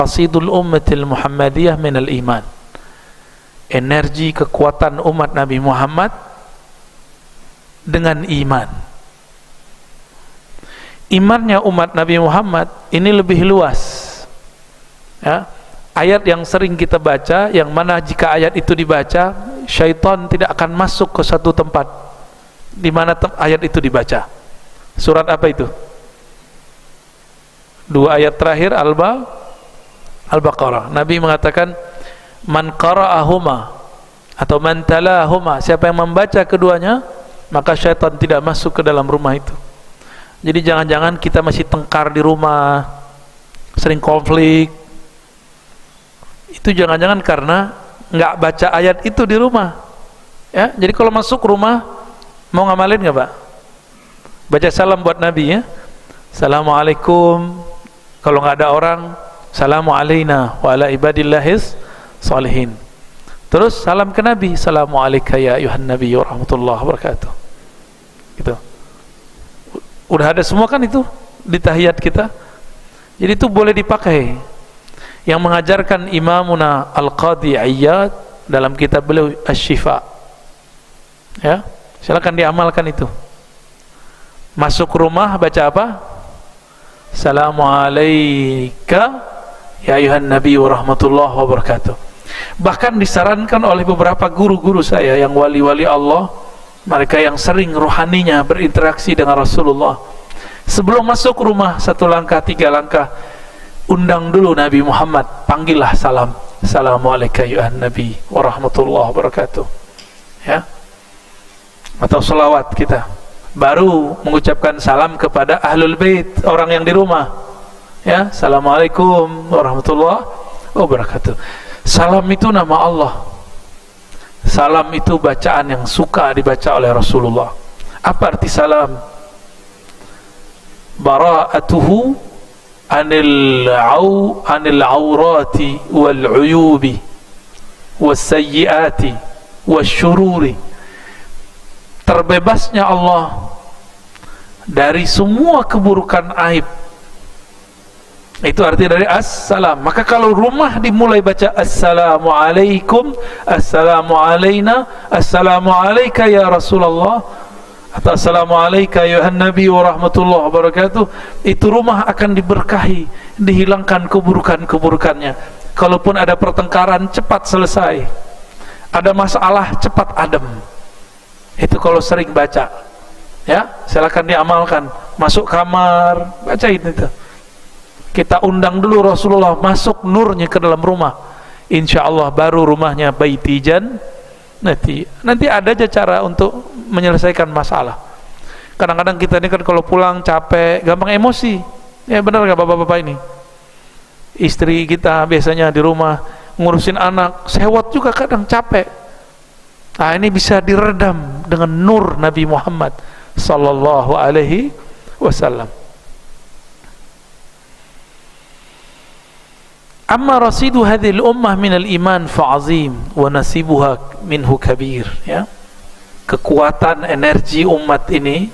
Rasidul ummatil Muhammadiyah minal iman. Energi kekuatan umat Nabi Muhammad dengan iman. Imannya umat Nabi Muhammad ini lebih luas, ya. Ayat yang sering kita baca, yang mana jika ayat itu dibaca, syaitan tidak akan masuk ke satu tempat di mana ayat itu dibaca. Surat apa itu? Dua ayat terakhir Al-Baqarah. Nabi mengatakan, man qara'ahuma atau man talahuma, siapa yang membaca keduanya, maka syaitan tidak masuk ke dalam rumah itu. Jadi jangan-jangan kita masih tengkar di rumah, sering konflik, itu jangan-jangan karena nggak baca ayat itu di rumah, ya. Jadi kalau masuk rumah mau ngamalin nggak, Pak? Baca salam buat Nabi, ya. Assalamualaikum. Kalau nggak ada orang, Assalamu alaina wa ala ibadillahis salihin. Terus salam ke Nabi, Assalamu alayka ya ayuhan nabi wa rahmatullahi wa barakatuh. Gitu. Udah ada semua kan itu di tahiyat kita. Jadi itu boleh dipakai. Yang mengajarkan Imamuna Al-Qadhi Iyad dalam kitab beliau Asy-Syifa, ya, silakan diamalkan itu. Masuk rumah baca apa? Assalamu alayka ya ayuhan nabi wa rahmatullahi wa barakatuh. Bahkan disarankan oleh beberapa guru-guru saya yang wali-wali Allah, mereka yang sering rohaninya berinteraksi dengan Rasulullah, sebelum masuk rumah satu langkah, tiga langkah, undang dulu Nabi Muhammad, panggillah salam, Assalamualaikum ya Nabi wa rahmatullahi wa barakatuh, ya. Atau salawat kita, baru mengucapkan salam kepada ahlul bait, orang yang di rumah, ya. Assalamualaikum warahmatullahi wabarakatuh. Salam itu nama Allah. Salam itu bacaan yang suka dibaca oleh Rasulullah. Apa arti salam? Bara'atuhu anil aurati wal uyubi was sayyiati was syururi. Terbebasnya Allah dari semua keburukan aib. Itu arti dari assalam. Maka kalau rumah dimulai baca assalamualaikum, assalamu alaina, assalamu alaika ya Rasulullah, atau assalamu alaika ya nabi wa rahmatullahi wa barakatuh, itu rumah akan diberkahi, dihilangkan keburukan-keburukannya. Kalaupun ada pertengkaran, cepat selesai. Ada masalah, cepat adem. Itu kalau sering baca, ya, silakan diamalkan. Masuk kamar, bacain itu. Kita undang dulu Rasulullah masuk nurnya ke dalam rumah, insya Allah baru rumahnya baitijan. Nanti ada aja cara untuk menyelesaikan masalah. Kadang-kadang kita ini kan kalau pulang capek, gampang emosi, ya. Benar gak bapak-bapak ini? Istri kita biasanya di rumah ngurusin anak, sewot juga kadang capek. Nah, ini bisa diredam dengan nur Nabi Muhammad sallallahu alaihi wasallam. Amma rasidu hadhil ummah minal iman fa'azim wa nasibuha minhu kabir, ya. Kekuatan energi umat ini,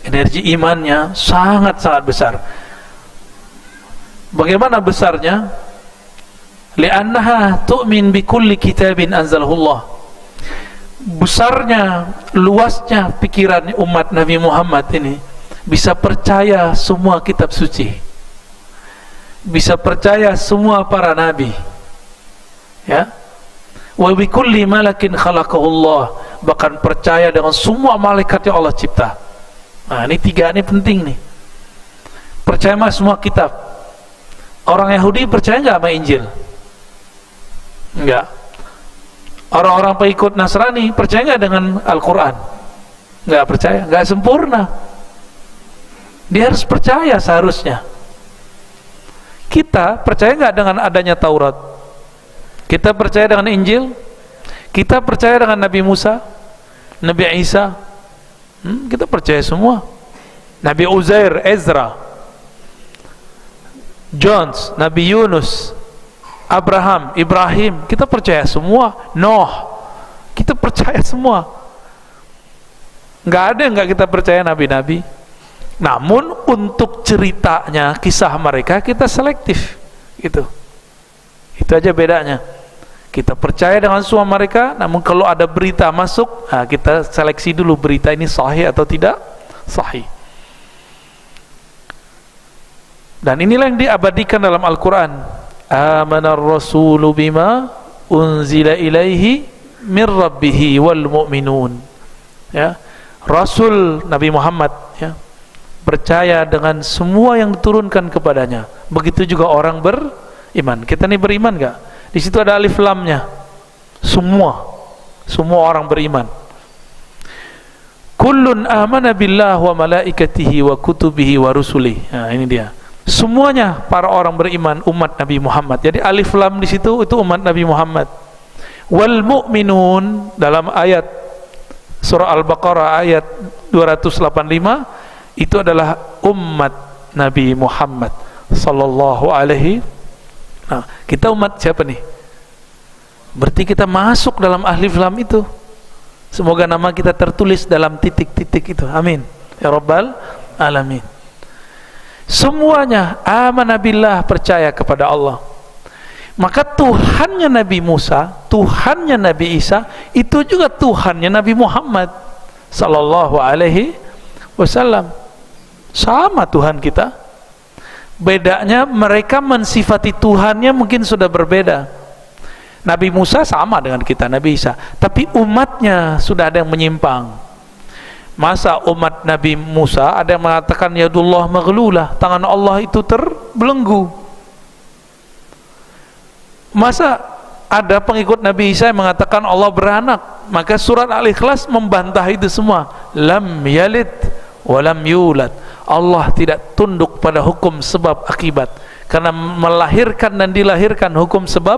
energi imannya sangat-sangat besar. Bagaimana besarnya? Li'annaha tu'min bi kulli kitabin anzalahullah. Besarnya, luasnya pikiran umat Nabi Muhammad ini bisa percaya semua kitab suci, bisa percaya semua para nabi, ya. Wa bi kulli malakin khalaqahullah, bahkan percaya dengan semua malaikat yang Allah cipta. Nah, ini tiga ini penting nih. Percaya sama semua kitab. Orang Yahudi percaya nggak sama Injil? Enggak. Orang-orang pengikut Nasrani percaya nggak dengan Al-Quran? Nggak percaya, nggak sempurna. Dia harus percaya seharusnya. Kita percaya nggak dengan adanya Taurat? Kita percaya dengan Injil? Kita percaya dengan Nabi Musa, Nabi Isa? Kita percaya semua. Nabi Uzair, Ezra, Jones, Nabi Yunus, Abraham, Ibrahim, kita percaya semua. Nuh, kita percaya semua. Nggak ada yang nggak kita percaya nabi-nabi. Namun untuk ceritanya, kisah mereka kita selektif. Gitu. Itu aja bedanya. Kita percaya dengan semua mereka, namun kalau ada berita masuk, nah kita seleksi dulu berita ini sahih atau tidak sahih. Dan inilah yang diabadikan dalam Al-Quran. Amanar rasulu bima unzila ilaihi min rabbihi wal mu'minun. Ya, Rasul Nabi Muhammad, ya, percaya dengan semua yang diturunkan kepadanya. Begitu juga orang beriman. Kita ini beriman gak? Di situ ada alif lamnya. Semua orang beriman. Kullun amana billah wa malaikatihi wa kutubihi wa rusulih. Nah, ini dia. Semuanya para orang beriman umat Nabi Muhammad. Jadi alif lam di situ itu umat Nabi Muhammad. Wal mu'minun dalam ayat surah Al-Baqarah ayat 285 itu adalah umat Nabi Muhammad sallallahu alaihi. Nah, kita umat siapa nih? Berarti kita masuk dalam alif lam itu. Semoga nama kita tertulis dalam titik-titik itu. Amin ya rabbal alamin. Semuanya amanah billah, percaya kepada Allah. Maka Tuhannya Nabi Musa, Tuhannya Nabi Isa, itu juga Tuhannya Nabi Muhammad sallallahu alaihi wasallam. Sama Tuhan kita. Bedanya mereka mensifati Tuhannya mungkin sudah berbeda. Nabi Musa sama dengan kita, Nabi Isa, tapi umatnya sudah ada yang menyimpang. Masa umat Nabi Musa ada yang mengatakan yadullah maghlulah, tangan Allah itu terbelenggu. Masa ada pengikut Nabi Isa yang mengatakan Allah beranak. Maka surat Al-Ikhlas membantah itu semua. Lam yalid walam yulad. Allah tidak tunduk pada hukum sebab akibat, karena melahirkan dan dilahirkan hukum sebab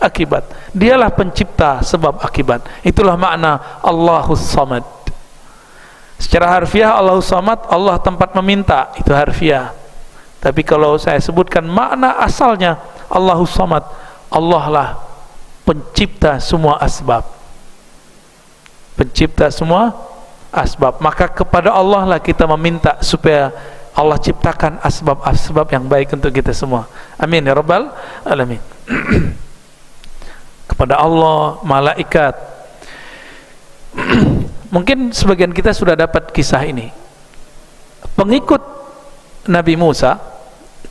akibat. Dialah pencipta sebab akibat. Itulah makna Allahus Samad. Secara harfiah Allahus Samad, Allah tempat meminta, itu harfiah. Tapi kalau saya sebutkan makna asalnya Allahus Samad, Allah lah pencipta semua asbab. Pencipta semua asbab. Maka kepada Allah lah kita meminta supaya Allah ciptakan asbab-asbab yang baik untuk kita semua. Amin ya rabbal alamin. Kepada Allah, malaikat. Mungkin sebagian kita sudah dapat kisah ini. Pengikut Nabi Musa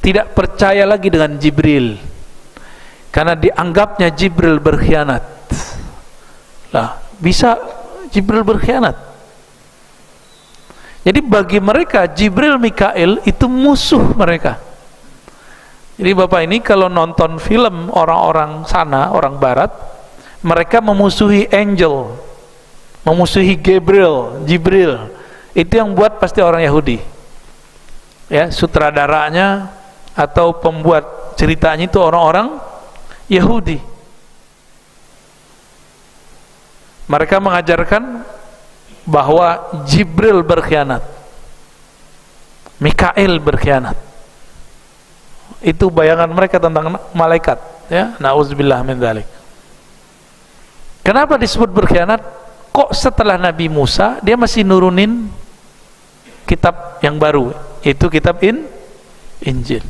tidak percaya lagi dengan Jibril karena dianggapnya Jibril berkhianat. Lah, bisa Jibril berkhianat? Jadi bagi mereka Jibril, Mikail itu musuh mereka. Jadi Bapak ini kalau nonton film orang-orang sana, orang barat, mereka memusuhi angel, memusuhi Jibril. Itu yang buat pasti orang Yahudi. Ya, sutradaranya atau pembuat ceritanya itu orang-orang Yahudi. Mereka mengajarkan bahwa Jibril berkhianat, Mikail berkhianat. Itu bayangan mereka tentang malaikat, ya. Nauzubillah min dzalik. Kenapa disebut berkhianat? Kok setelah Nabi Musa dia masih nurunin kitab yang baru, itu kitab Injil.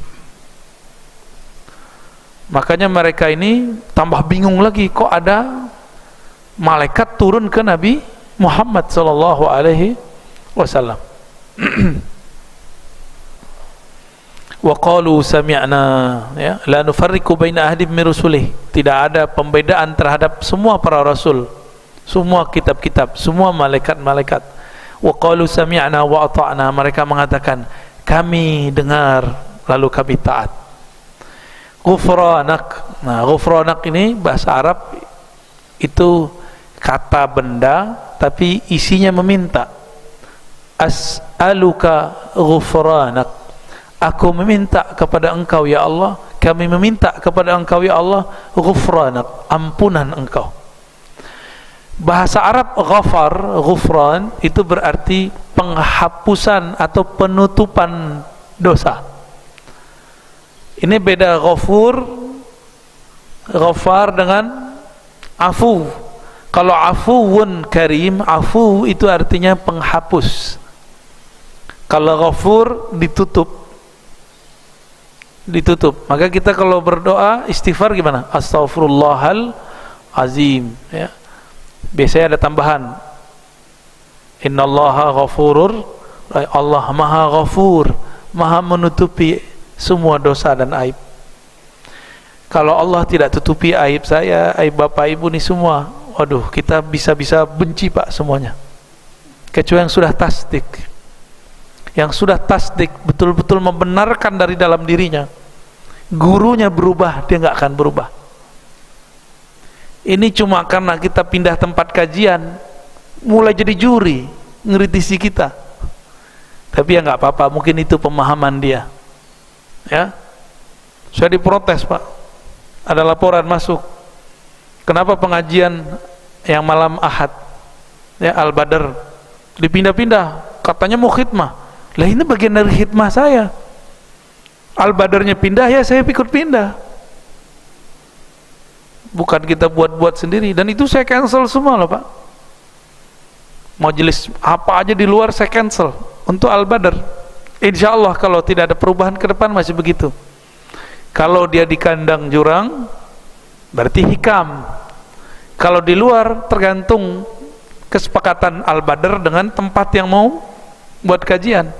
Makanya mereka ini tambah bingung lagi, kok ada malaikat turun ke Nabi Muhammad sallallahu alaihi wasallam. Wa qalu sami'na, ya, la nufarriqu baina ahadin min rusulih. Tidak ada pembedaan terhadap semua para rasul, semua kitab-kitab, semua malaikat-malaikat. Wa qalu sami'na wa ata'na, mereka mengatakan kami dengar lalu kami taat. Ghufranak. Nah, ghufranak ini bahasa Arab itu kata benda tapi isinya meminta. As'aluka ghufranak, aku meminta kepada engkau ya Allah, kami meminta kepada engkau ya Allah ghufranak, ampunan engkau. Bahasa Arab ghufran itu berarti penghapusan atau penutupan dosa. Ini beda ghafar dengan afu. Kalau afuwun karim, afu itu artinya penghapus. Kalau ghafur ditutup, ditutup. Maka kita kalau berdoa istighfar gimana? Astaghfirullahal azim, ya. Biasanya ada tambahan, innallaha ghafurur, Allah maha ghafur, maha menutupi semua dosa dan aib. Kalau Allah tidak tutupi aib saya, aib bapak ibu nih semua, waduh, kita bisa-bisa benci Pak semuanya. Kecuali yang sudah tasdik, yang sudah tasdik, betul-betul membenarkan dari dalam dirinya, gurunya berubah, dia nggak akan berubah. Ini cuma karena kita pindah tempat kajian, mulai jadi juri, ngeritisi kita. Tapi ya nggak apa-apa, mungkin itu pemahaman dia. Ya, saya diprotes Pak, ada laporan masuk, kenapa pengajian yang malam Ahad, ya Al-Badr, dipindah-pindah, katanya mau khidmah. Lah ini bagian dari khidmah saya. Al-Badarnya pindah, ya saya ikut pindah. Bukan kita buat-buat sendiri. Dan itu saya cancel semua loh Pak. Majelis apa aja di luar saya cancel untuk Al-Badr. Insya Allah kalau tidak ada perubahan ke depan masih begitu. Kalau dia di kandang jurang berarti hikam. Kalau di luar tergantung kesepakatan Al-Badr dengan tempat yang mau buat kajian.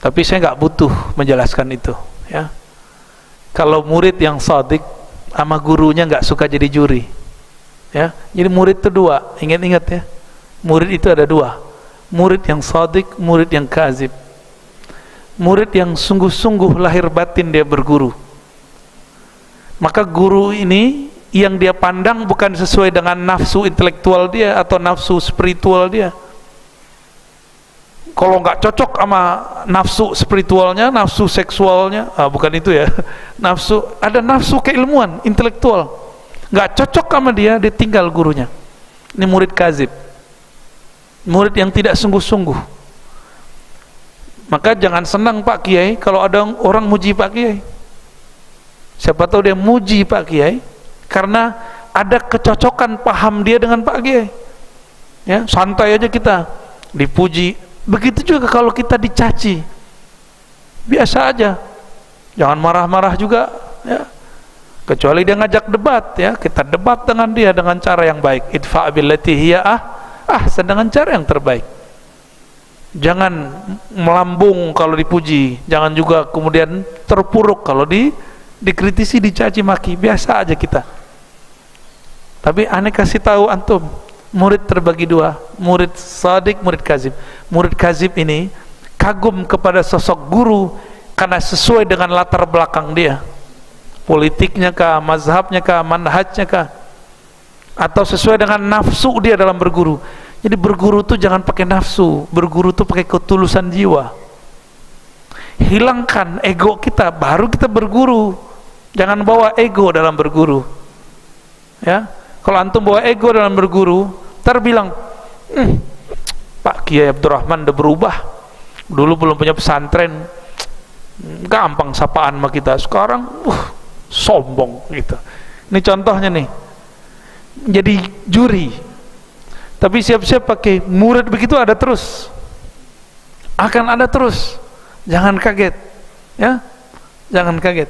Tapi saya nggak butuh menjelaskan itu, ya. Kalau murid yang shadiq sama gurunya nggak suka jadi juri, ya. Jadi murid itu dua, ingat-ingat ya. Murid itu ada dua, murid yang shadiq, murid yang kazib. Murid yang sungguh-sungguh lahir batin dia berguru, maka guru ini yang dia pandang bukan sesuai dengan nafsu intelektual dia atau nafsu spiritual dia. Kalau nggak cocok sama nafsu spiritualnya, nafsu seksualnya, bukan itu ya, nafsu, ada nafsu keilmuan, intelektual, nggak cocok sama dia, dia tinggal gurunya. Ini murid kazib, murid yang tidak sungguh-sungguh. Maka jangan senang Pak Kiai kalau ada orang muji Pak Kiai. Siapa tahu dia muji Pak Kiai karena ada kecocokan paham dia dengan Pak Kiai, ya. Santai aja kita dipuji. Begitu juga kalau kita dicaci, biasa aja, jangan marah-marah juga, ya. Kecuali dia ngajak debat, ya, kita debat dengan dia dengan cara yang baik. Idfa' billati hiya dengan cara yang terbaik. Jangan melambung kalau dipuji, jangan juga kemudian terpuruk kalau dikritisi, dicaci maki. Biasa aja kita. Tapi aneh kasih tahu antum, murid terbagi dua, murid shadiq, murid kazib. Murid kazib ini kagum kepada sosok guru karena sesuai dengan latar belakang dia, politiknya kah, mazhabnya kah, manhajnya kah, atau sesuai dengan nafsu dia dalam berguru. Jadi berguru tuh jangan pakai nafsu, berguru tuh pakai ketulusan jiwa. Hilangkan ego kita, baru kita berguru. Jangan bawa ego dalam berguru, ya. Kalau antum bawa ego dalam berguru, terbilang Pak Kiai Abdurrahman udah berubah, dulu belum punya pesantren, gampang sapaan sama kita, sekarang sombong gitu. Ini contohnya nih, jadi juri. Tapi siap-siap pakai murid begitu ada terus, akan ada terus. Jangan kaget, ya, jangan kaget.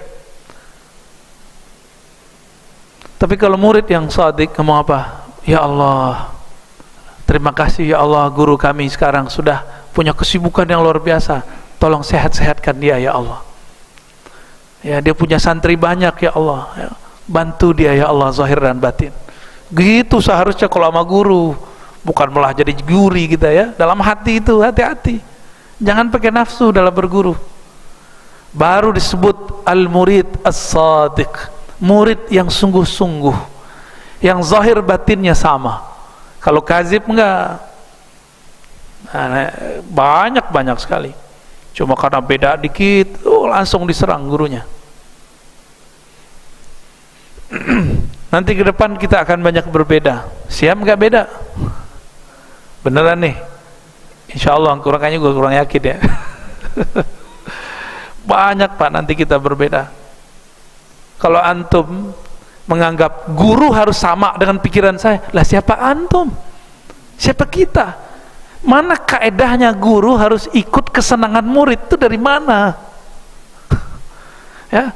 Tapi kalau murid yang shadiq ngomong apa? Ya Allah, terima kasih ya Allah, guru kami sekarang sudah punya kesibukan yang luar biasa, tolong sehat-sehatkan dia ya Allah. Ya, dia punya santri banyak ya Allah, ya, bantu dia ya Allah zahir dan batin. Gitu seharusnya kalau sama guru, bukan malah jadi juri kita, ya. Dalam hati itu hati-hati, jangan pakai nafsu dalam berguru. Baru disebut al-murid as-sadiq, murid yang sungguh-sungguh, yang zahir batinnya sama. Kalau kazib enggak, nah, banyak sekali. Cuma karena beda dikit, langsung diserang gurunya. Nanti ke depan kita akan banyak berbeda. Siap nggak beda? Beneran nih? Insya Allah, kayaknya gue kurang yakin ya. Banyak Pak, nanti kita berbeda. Kalau antum menganggap guru harus sama dengan pikiran saya, lah siapa antum? Siapa kita? Mana kaedahnya guru harus ikut kesenangan murid? Itu dari mana? Ya,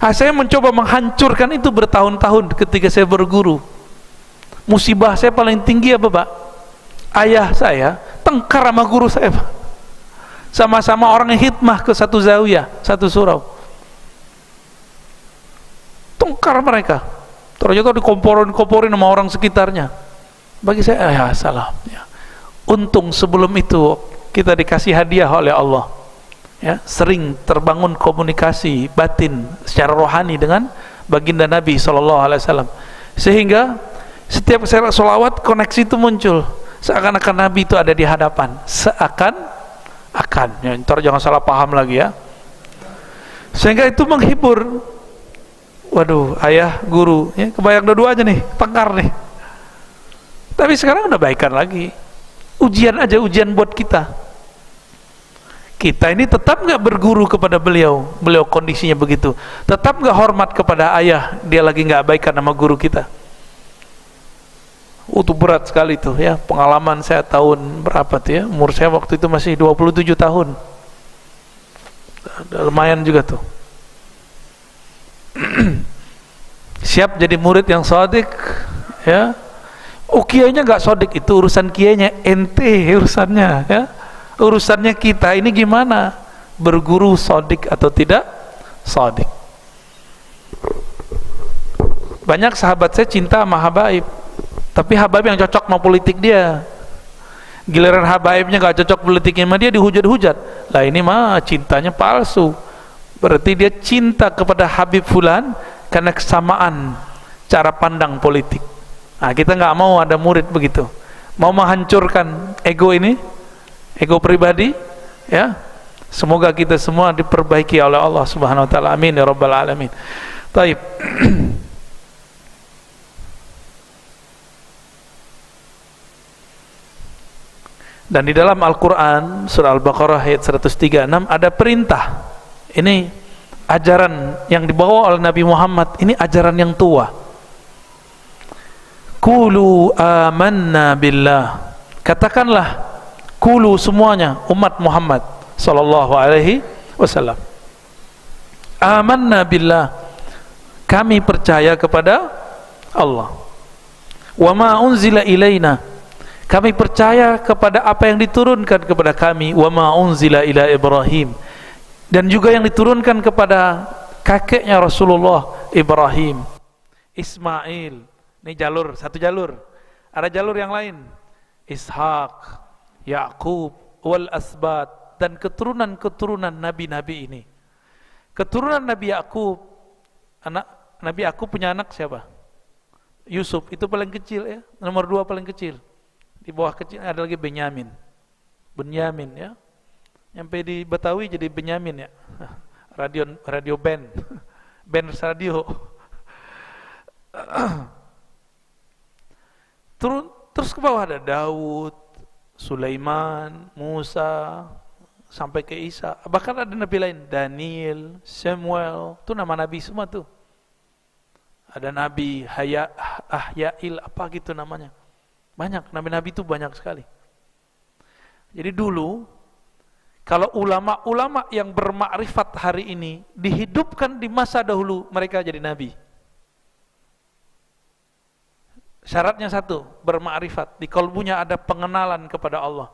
saya mencoba menghancurkan itu bertahun-tahun ketika saya berguru. Musibah saya paling tinggi apa Pak? Ayah saya tengkar sama guru saya Pak. Sama-sama orang yang khidmah ke satu zawiyah, satu surau. Tengkar mereka. Ternyata dikomporin sama orang sekitarnya. Bagi saya, ya salah. Ya. Untung sebelum itu kita dikasih hadiah oleh Allah. Ya, sering terbangun komunikasi batin secara rohani dengan baginda Nabi SAW, sehingga setiap saya sholawat koneksi itu muncul, seakan-akan Nabi itu ada di hadapan, seakan-akan ya, ntar jangan salah paham lagi ya, sehingga itu menghibur. Waduh, ayah guru ya, kebayang dua-duanya nih, tengkar nih. Tapi sekarang udah baikan lagi, ujian aja, ujian buat kita. Kita ini tetap nggak berguru kepada beliau kondisinya begitu, tetap nggak hormat kepada ayah, dia lagi nggak baikan sama guru kita. Itu berat sekali tuh ya, pengalaman saya tahun berapa tuh ya, umur saya waktu itu masih 27 tahun, lumayan juga tuh. Siap jadi murid yang sodik ya, kiainya nggak sodik, itu urusan kiainya, ente urusannya ya. Urusannya kita ini gimana berguru sodik atau tidak sodik. Banyak sahabat saya cinta sama habaib, tapi habaib yang cocok sama politik dia. Giliran habaibnya gak cocok politiknya sama dia, dihujat-hujat. Lah ini mah cintanya palsu. Berarti dia cinta kepada Habib Fulan karena kesamaan cara pandang politik. Nah, kita nggak mau ada murid begitu, mau menghancurkan ego ini, ego pribadi ya. Semoga kita semua diperbaiki oleh Allah Subhanahu wa taala. Amin ya rabbal alamin. Baik. Dan di dalam Al-Qur'an surah Al-Baqarah ayat 136 ada perintah. Ini ajaran yang dibawa oleh Nabi Muhammad, ini ajaran yang tua. Qulu amanna billah. Katakanlah, qulu semuanya umat Muhammad sallallahu alaihi wasallam, amanna billah, kami percaya kepada Allah. Wa ma unzila ilaina, kami percaya kepada apa yang diturunkan kepada kami. Wa ma unzila ila Ibrahim, dan juga yang diturunkan kepada kakeknya Rasulullah Ibrahim, Ismail. Ini jalur, satu jalur. Ada jalur yang lain, Ishak, Yakub, wal asbat, dan keturunan-keturunan nabi-nabi ini. Keturunan Nabi Yakub, anak Nabi Yakub punya anak siapa? Yusuf, itu paling kecil ya, nomor 2 paling kecil. Di bawah kecil ada lagi Benyamin ya. Sampai di Betawi jadi Benyamin ya. Radio band. Band radio. Terus ke bawah ada Daud, Sulaiman, Musa, sampai ke Isa. Bahkan ada nabi lain, Daniel, Samuel, itu nama nabi semua tuh. Ada nabi Ahyail, apa gitu namanya. Banyak, nabi-nabi itu banyak sekali. Jadi dulu, kalau ulama-ulama yang bermakrifat hari ini dihidupkan di masa dahulu, mereka jadi nabi. Syaratnya satu, bermakrifat, di kalbunya ada pengenalan kepada Allah.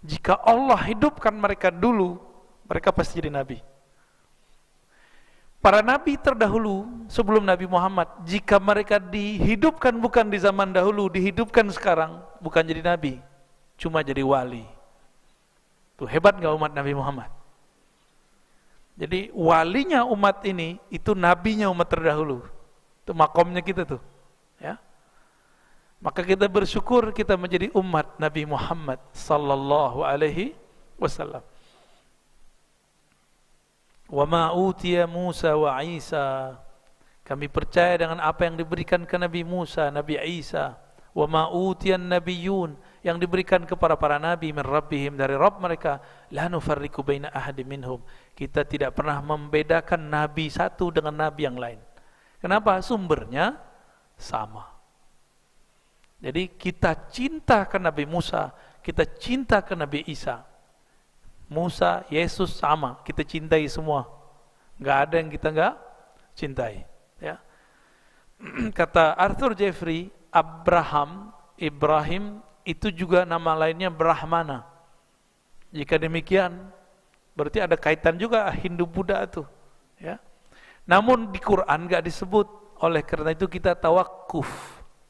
Jika Allah hidupkan mereka dulu, mereka pasti jadi nabi. Para nabi terdahulu sebelum Nabi Muhammad, jika mereka dihidupkan bukan di zaman dahulu, dihidupkan sekarang, bukan jadi nabi, cuma jadi wali. Tuh hebat gak umat Nabi Muhammad? Jadi walinya umat ini, itu nabinya umat terdahulu. Itu makomnya kita tuh ya. Maka kita bersyukur kita menjadi umat Nabi Muhammad sallallahu alaihi wasallam. Wa ma utiya Musa wa Isa, kami percaya dengan apa yang diberikan ke Nabi Musa, Nabi Isa. Wa ma utiyan nabiyyun, yang diberikan kepada para nabi min rabbihim, dari Rabb mereka. La nufarriqu baina ahadin minhum, kita tidak pernah membedakan nabi satu dengan nabi yang lain. Kenapa? Sumbernya sama. Jadi kita cinta ke Nabi Musa, kita cinta ke Nabi Isa. Musa, Yesus sama, kita cintai semua. nggak ada yang kita nggak cintai. Ya. Kata Arthur Jeffrey, Ibrahim itu juga nama lainnya Brahmana. Jika demikian, berarti ada kaitan juga Hindu Buddha itu. Ya. Namun di Quran nggak disebut. Oleh karena itu kita tawakuf,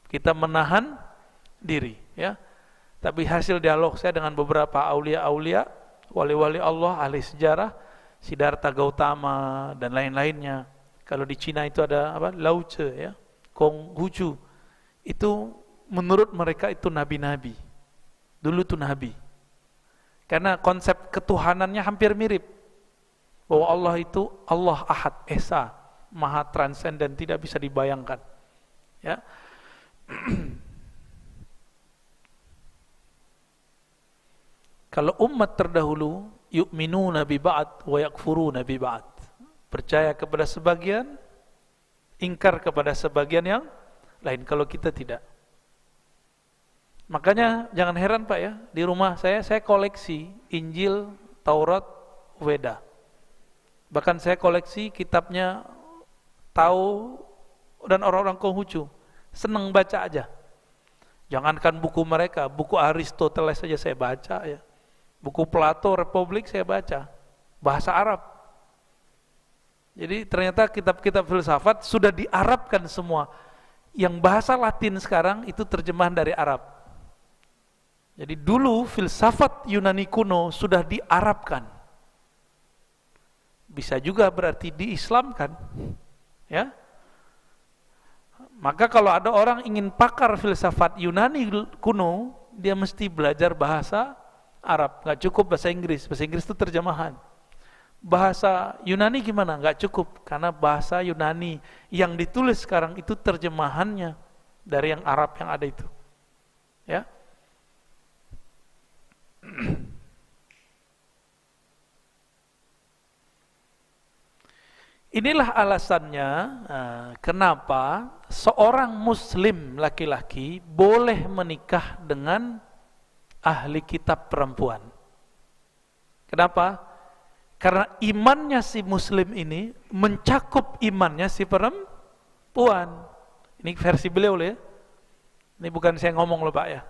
kita menahan diri. Ya. Tapi hasil dialog saya dengan beberapa aulia-aulia, wali-wali Allah, ahli sejarah, Siddhartha Gautama dan lain-lainnya. Kalau di Cina itu ada apa? Lao Tse, ya, Konghucu. Itu menurut mereka itu nabi-nabi. Dulu itu nabi. Karena konsep ketuhanannya hampir mirip. Bahwa Allah itu Allah Ahad, Esa, Maha transenden, tidak bisa dibayangkan. Ya. Kalau umat terdahulu yu'minuna bi ba'd wa yakfuruna bi ba'd. Percaya kepada sebagian, ingkar kepada sebagian yang lain. Kalau kita tidak. Makanya jangan heran Pak ya, di rumah saya koleksi Injil, Taurat, Weda. Bahkan saya koleksi kitabnya Tao dan orang-orang Konghucu. Senang baca aja. Jangankan buku mereka, buku Aristoteles saja saya baca ya. Buku Plato, Republik saya baca. Bahasa Arab. Jadi ternyata kitab-kitab filsafat sudah diarabkan semua. Yang bahasa Latin sekarang itu terjemahan dari Arab. Jadi dulu filsafat Yunani kuno sudah diarabkan. Bisa juga berarti diislamkan. Ya. Maka kalau ada orang ingin pakar filsafat Yunani kuno, dia mesti belajar bahasa Arab. Nggak cukup bahasa Inggris. Bahasa Inggris itu terjemahan. Bahasa Yunani gimana? Nggak cukup, karena bahasa Yunani yang ditulis sekarang itu terjemahannya dari yang Arab yang ada itu. Ya. Inilah alasannya kenapa seorang muslim laki-laki boleh menikah dengan ahli kitab perempuan. Kenapa? Karena imannya si muslim ini mencakup imannya si perempuan. Ini versi beliau ya. Ini bukan saya ngomong loh Pak ya.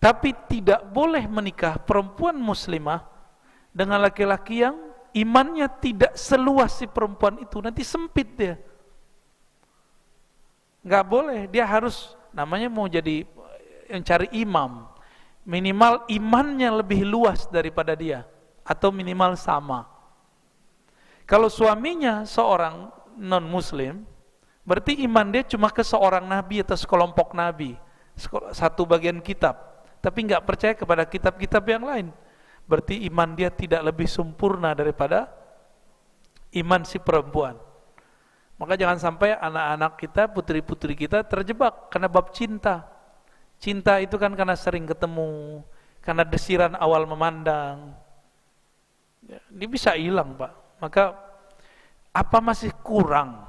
Tapi tidak boleh menikah perempuan muslimah dengan laki-laki yang imannya tidak seluas si perempuan itu. Nanti sempit dia. Nggak boleh, dia harus, namanya mau jadi yang cari imam, minimal imannya lebih luas daripada dia. Atau minimal sama. Kalau suaminya seorang non-muslim, berarti iman dia cuma ke seorang nabi atau sekelompok nabi, satu bagian kitab, tapi nggak percaya kepada kitab-kitab yang lain. Berarti iman dia tidak lebih sempurna daripada iman si perempuan. Maka jangan sampai anak-anak kita, putri-putri kita terjebak karena bab cinta. Cinta itu kan karena sering ketemu, karena desiran awal memandang. Ya, ini bisa hilang Pak. Maka apa masih kurang?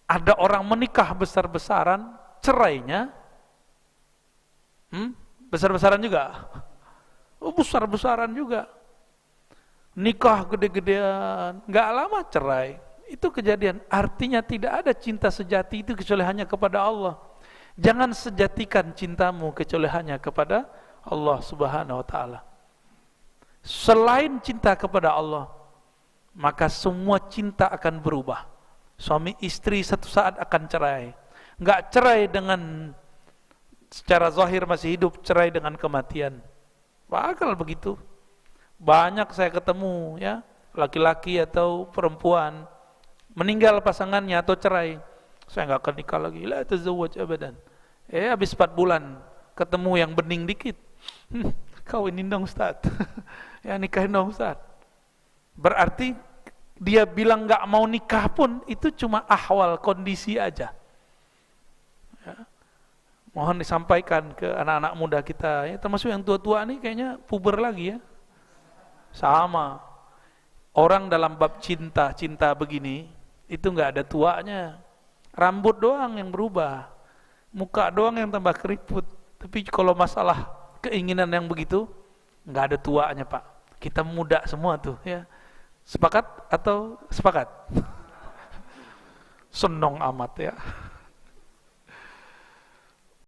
Ada orang menikah besar-besaran, cerainya besar-besaran juga. Oh, besar-besaran juga. Nikah gede-gedean, nggak lama cerai. Itu kejadian. Artinya tidak ada cinta sejati itu kecuali hanya kepada Allah. Jangan sejatikan cintamu kecuali hanya kepada Allah Subhanahu wa taala. Selain cinta kepada Allah, maka semua cinta akan berubah. Suami istri satu saat akan cerai. Nggak cerai dengan secara zahir masih hidup, cerai dengan kematian. Bakal begitu. Banyak saya ketemu ya, laki-laki atau perempuan meninggal pasangannya atau cerai. Saya nggak akan nikah lagi. La tazawwaj abadan. Habis 4 bulan ketemu yang bening dikit. Kawinin dong Ustaz. Ya nikahin dong Ustaz. Berarti dia bilang nggak mau nikah pun itu cuma ahwal, kondisi aja. Ya. Mohon disampaikan ke anak-anak muda kita, ya, termasuk yang tua-tua nih kayaknya puber lagi ya. Sama. Orang dalam bab cinta begini itu nggak ada tuanya. Rambut doang yang berubah, muka doang yang tambah keriput. Tapi kalau masalah keinginan yang begitu, nggak ada tuanya Pak. Kita muda semua tuh ya. Sepakat atau sepakat? Senong amat ya.